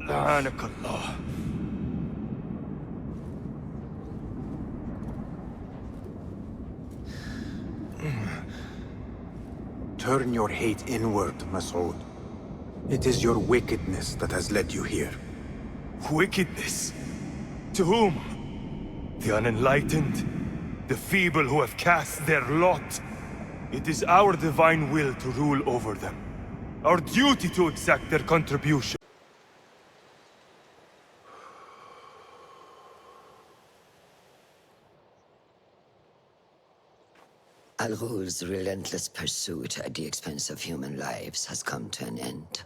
لعنك الله. Turn your hate inward, Masood. It is your wickedness that has led you here. Wickedness? To whom? The unenlightened? The feeble who have cast their lot? It is our divine will to rule over them. Our duty to exact their contribution. Al Ghul's relentless pursuit at the expense of human lives has come to an end.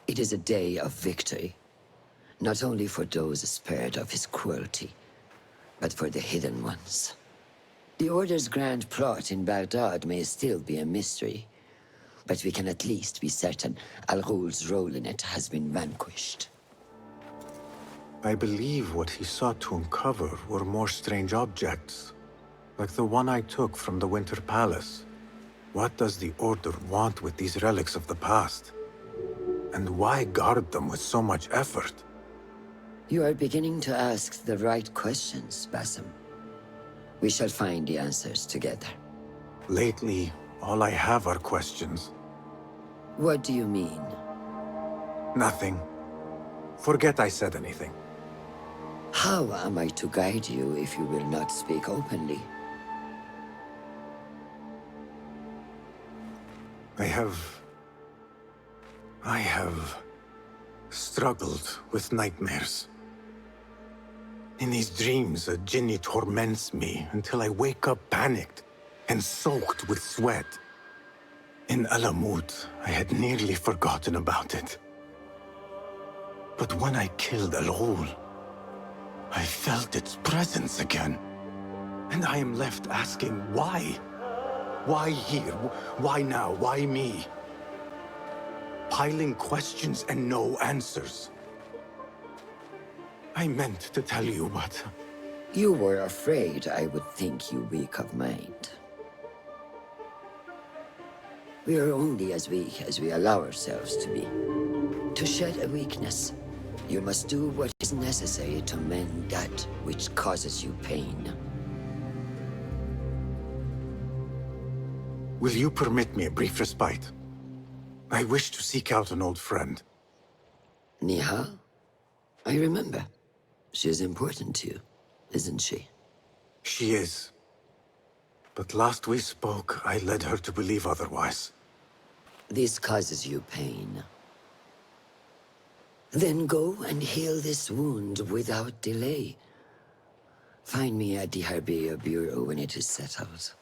It is a day of victory, not only for those spared of his cruelty, but for the hidden ones. The Order's grand plot in Baghdad may still be a mystery, but we can at least be certain Al Ghul's role in it has been vanquished. I believe what he sought to uncover were more strange objects, like the one I took from the Winter Palace. What does the Order want with these relics of the past? And why guard them with so much effort? You are beginning to ask the right questions, Basim. We shall find the answers together. Lately, all I have are questions. What do you mean? Nothing. Forget I said anything. How am I to guide you if you will not speak openly? I have struggled with nightmares. In these dreams, a jinni torments me until I wake up panicked and soaked with sweat. In Alamut, I had nearly forgotten about it. But when I killed Al Ghul, I felt its presence again. And I am left asking why? Why here? Why now? Why me? Piling questions and no answers. I meant to tell you, but... You were afraid I would think you weak of mind. We are only as weak as we allow ourselves to be. To shed a weakness, you must do what is necessary to mend that which causes you pain. Will you permit me a brief respite? I wish to seek out an old friend. Niha? I remember. She is important to you, isn't she? She is. But last we spoke, I led her to believe otherwise. This causes you pain. Then go and heal this wound without delay. Find me at the Harbiya Bureau when it is settled.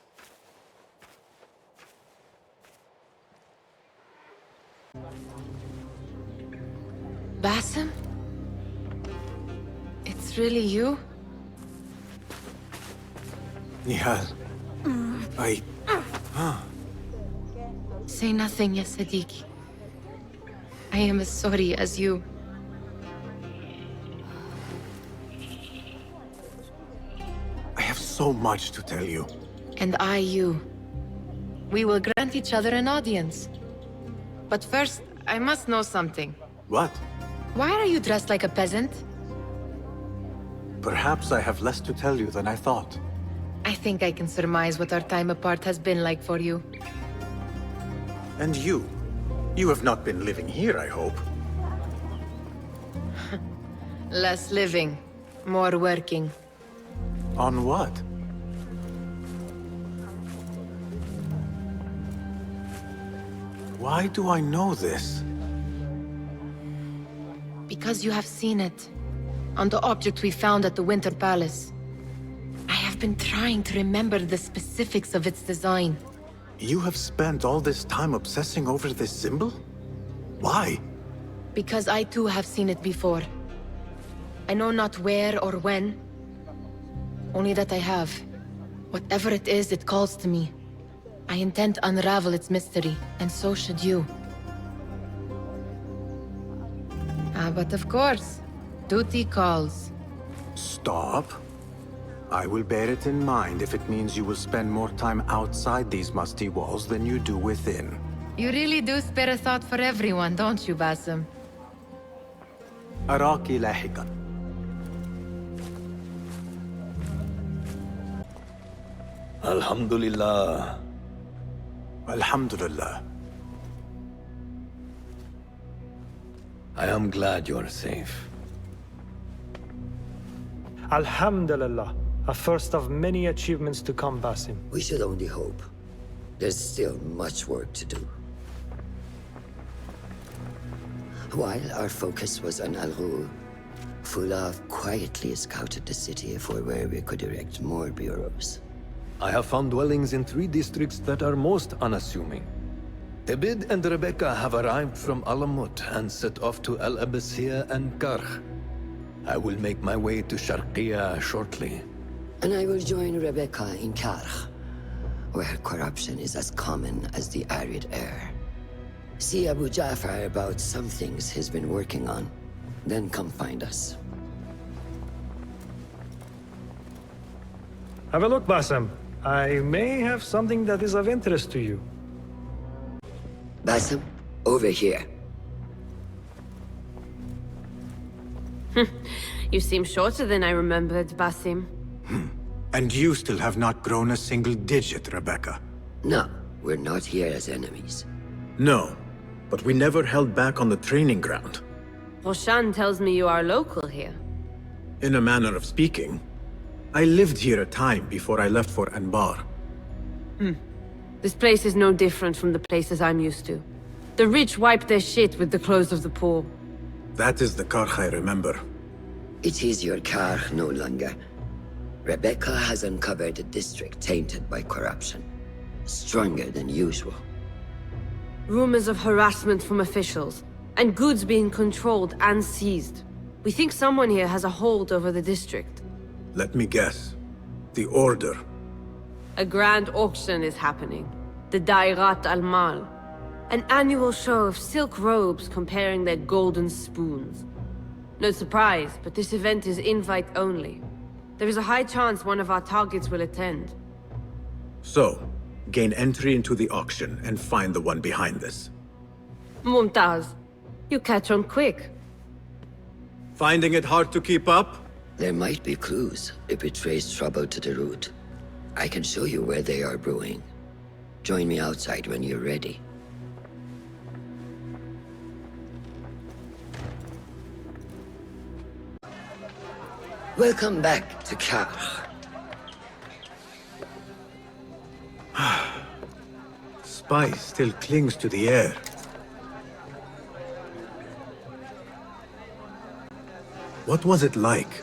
Basim? It's really you? Nihal. Say nothing, ya Sadiqi. I am as sorry as you. I have so much to tell you. And I you. We will grant each other an audience. But first, I must know something. What? Why are you dressed like a peasant? Perhaps I have less to tell you than I thought. I think I can surmise what our time apart has been like for you. And you? You have not been living here, I hope. Less living, more working. On what? Why do I know this? Because you have seen it. On the object we found at the Winter Palace. I have been trying to remember the specifics of its design. You have spent all this time obsessing over this symbol? Why? Because I too have seen it before. I know not where or when, Only that I have. Whatever it is, it calls to me. I intend to unravel its mystery, and so should you. But of course, duty calls. Stop. I will bear it in mind if it means you will spend more time outside these musty walls than you do within. You really do spare a thought for everyone, don't you, Basim? أراك لاحقا. Alhamdulillah. Alhamdulillah. I am glad you are safe. Alhamdulillah. A first of many achievements to come, Basim. We should only hope. There's still much work to do. While our focus was on Al Ghul, Fulav quietly scouted the city for where we could erect more bureaus. I have found dwellings in 3 districts that are most unassuming. Abid and Rebecca have arrived from Alamut and set off to Al Abyssiya and Karkh. I will make my way to Sharqiya shortly. And I will join Rebecca in Karkh, where corruption is as common as the arid air. See Abu Ja'far about some things he's been working on, then come find us. Have a look, Basim. I may have something that is of interest to you. Basim, over here. You seem shorter than I remembered, Basim. And you still have not grown a single digit, Rebecca. No, we're not here as enemies. No, but we never held back on the training ground. Roshan tells me you are local here. In a manner of speaking, I lived here a time before I left for Anbar. This place is no different from the places I'm used to. The rich wipe their shit with the clothes of the poor. That is the Karkh I remember. It is your Karkh no longer. Rebecca has uncovered a district tainted by corruption. Stronger than usual. Rumors of harassment from officials, and goods being controlled and seized. We think someone here has a hold over the district. Let me guess. The Order. A grand auction is happening. The Dairat al-Mal. An annual show of silk robes comparing their golden spoons. No surprise, but this event is invite only. There is a high chance one of our targets will attend. So, gain entry into the auction and find the one behind this. Mumtaz, you catch on quick. Finding it hard to keep up? There might be clues if it traces trouble to the root. I can show you where they are brewing. Join me outside when you're ready. Welcome back to Karkh. Spice still clings to the air. What was it like?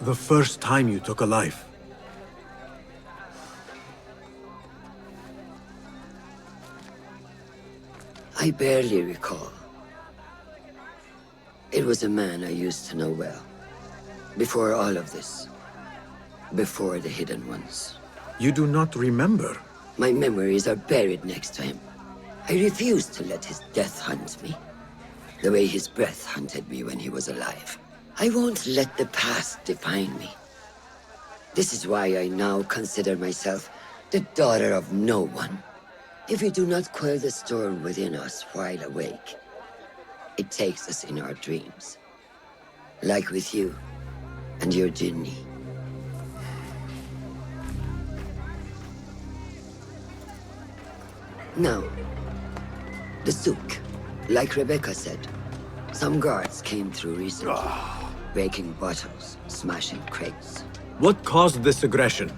The first time you took a life? I barely recall. It was a man I used to know well. Before all of this. Before the Hidden Ones. You do not remember? My memories are buried next to him. I refuse to let his death hunt me. The way his breath hunted me when he was alive. I won't let the past define me. This is why I now consider myself the daughter of no one. If we do not quell the storm within us while awake, it takes us in our dreams. Like with you and your Jinni. Now, the souk, like Rebecca said, some guards came through recently, breaking bottles, smashing crates. What caused this aggression?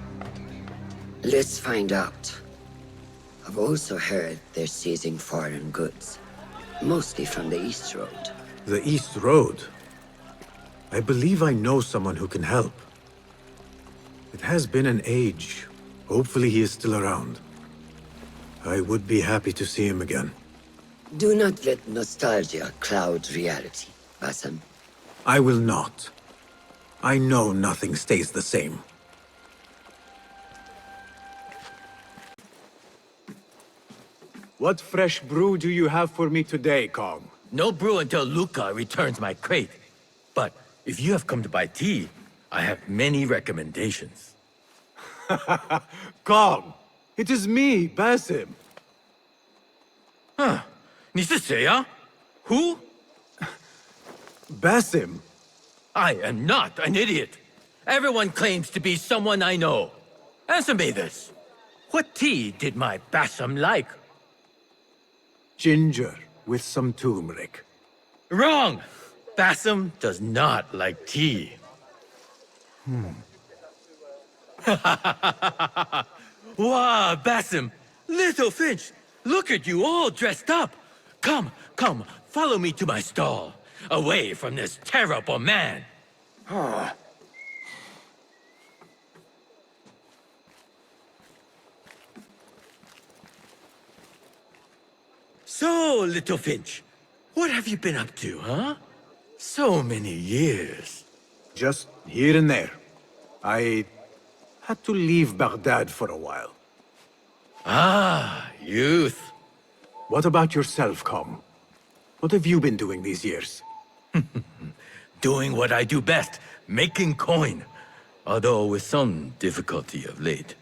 Let's find out. I've also heard they're seizing foreign goods, mostly from the East Road. The East Road? I believe I know someone who can help. It has been an age. Hopefully he is still around. I would be happy to see him again. Do not let nostalgia cloud reality, Basim. I will not. I know nothing stays the same. What fresh brew do you have for me today, Kong? No brew until Luca returns my crate. But if you have come to buy tea, I have many recommendations. Kong! It is me, Basim. 你是谁啊? Who? Basim? I am not an idiot. Everyone claims to be someone I know. Answer me this. What tea did my Basim like? Ginger with some turmeric. Wrong! Basim does not like tea. Wow, Basim! Little Finch! Look at you all dressed up! Come, come, follow me to my stall. Away from this terrible man. So, Little Finch, what have you been up to, huh? So many years. Just here and there. I had to leave Baghdad for a while. Ah, youth. What about yourself, Kong? What have you been doing these years? Doing what I do best, making coin. Although with some difficulty of late.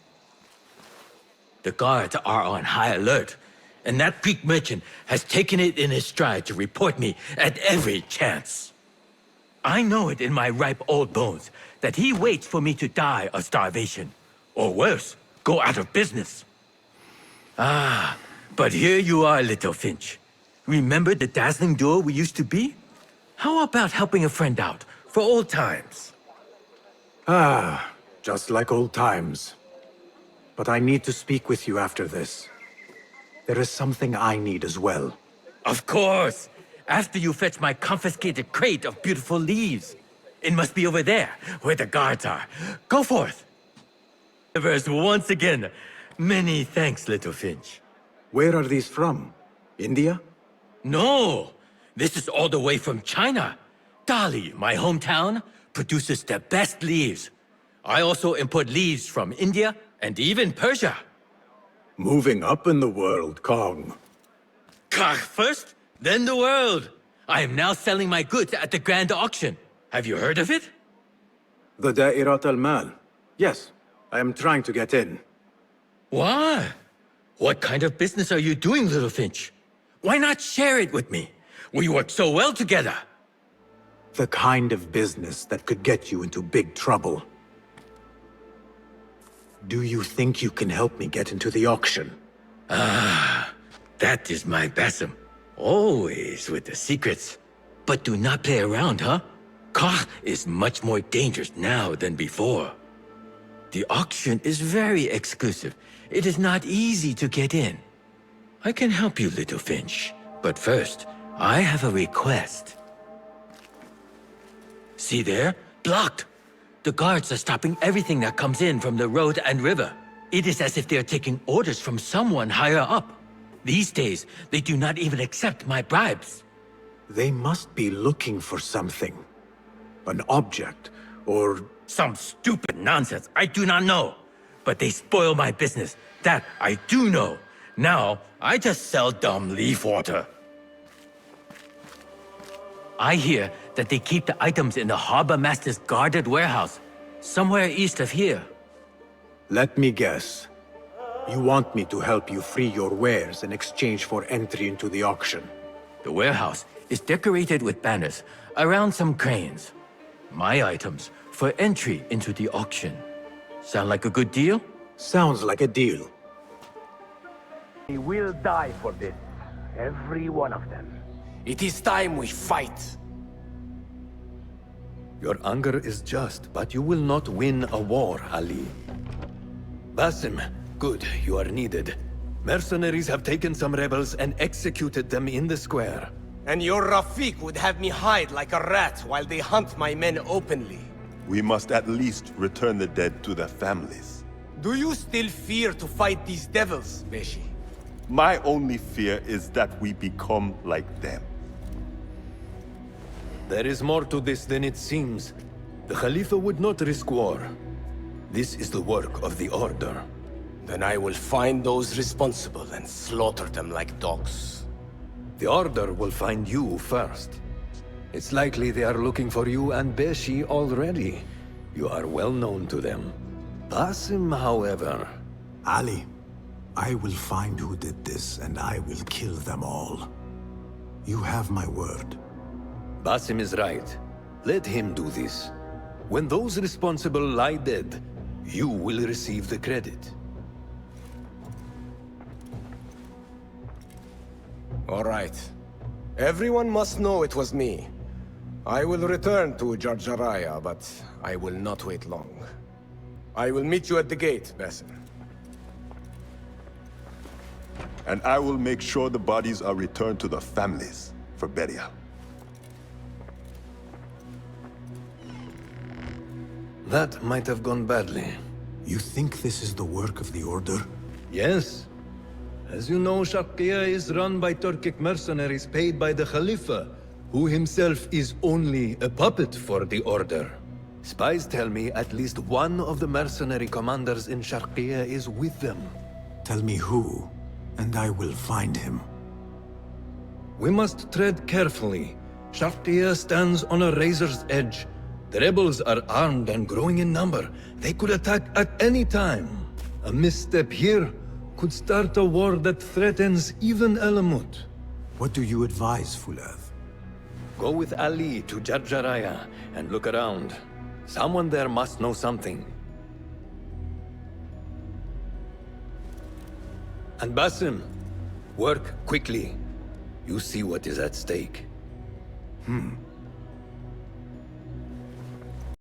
The guards are on high alert, and that Greek merchant has taken it in his stride to report me at every chance. I know it in my ripe old bones that he waits for me to die of starvation. Or worse, go out of business. Ah, but here you are, Little Finch. Remember the dazzling duo we used to be? How about helping a friend out, for old times? Ah, just like old times. But I need to speak with you after this. There is something I need as well. Of course! After you fetch my confiscated crate of beautiful leaves. It must be over there, where the guards are. Go forth! Universe once again. Many thanks, Little Finch. Where are these from? India? No! This is all the way from China. Dali, my hometown, produces the best leaves. I also import leaves from India and even Persia. Moving up in the world, Kong. First, then the world. I am now selling my goods at the grand auction. Have you heard of it? The Da'irat al-Mal. Yes, I am trying to get in. Why? What kind of business are you doing, Little Finch? Why not share it with me? We work so well together. The kind of business that could get you into big trouble. Do you think you can help me get into the auction? That is my Basim. Always with the secrets. But do not play around, huh? Kah is much more dangerous now than before. The auction is very exclusive. It is not easy to get in. I can help you, Little Finch. But first, I have a request. See there? Blocked. The guards are stopping everything that comes in from the road and river. It is as if they are taking orders from someone higher up. These days, they do not even accept my bribes. They must be looking for something. An object, or... Some stupid nonsense, I do not know. But they spoil my business, that I do know. Now, I just sell dumb leaf water. I hear that they keep the items in the harbor master's guarded warehouse, somewhere east of here. Let me guess. You want me to help you free your wares in exchange for entry into the auction. The warehouse is decorated with banners around some cranes. My items for entry into the auction. Sound like a good deal? Sounds like a deal. They will die for this. Every one of them. It is time we fight. Your anger is just, but you will not win a war, Ali. Basim, good, you are needed. Mercenaries have taken some rebels and executed them in the square. And your Rafik would have me hide like a rat while they hunt my men openly. We must at least return the dead to their families. Do you still fear to fight these devils, Beshi? My only fear is that we become like them. There is more to this than it seems. The Khalifa would not risk war. This is the work of the Order. Then I will find those responsible and slaughter them like dogs. The Order will find you first. It's likely they are looking for you and Beshi already. You are well known to them. Basim, however... Ali, I will find who did this, and I will kill them all. You have my word. Basim is right. Let him do this. When those responsible lie dead, you will receive the credit. All right. Everyone must know it was me. I will return to Jarjaraya, but I will not wait long. I will meet you at the gate, Basim. And I will make sure the bodies are returned to the families for burial. That might have gone badly. You think this is the work of the Order? Yes. As you know, Sharqiya is run by Turkic mercenaries paid by the Khalifa, who himself is only a puppet for the Order. Spies tell me at least one of the mercenary commanders in Sharqiya is with them. Tell me who, and I will find him. We must tread carefully. Sharqiya stands on a razor's edge. The rebels are armed and growing in number. They could attack at any time. A misstep here could start a war that threatens even Alamut. What do you advise, Fulad? Go with Ali to Jarjaraya and look around. Someone there must know something. And Basim, work quickly. You see what is at stake.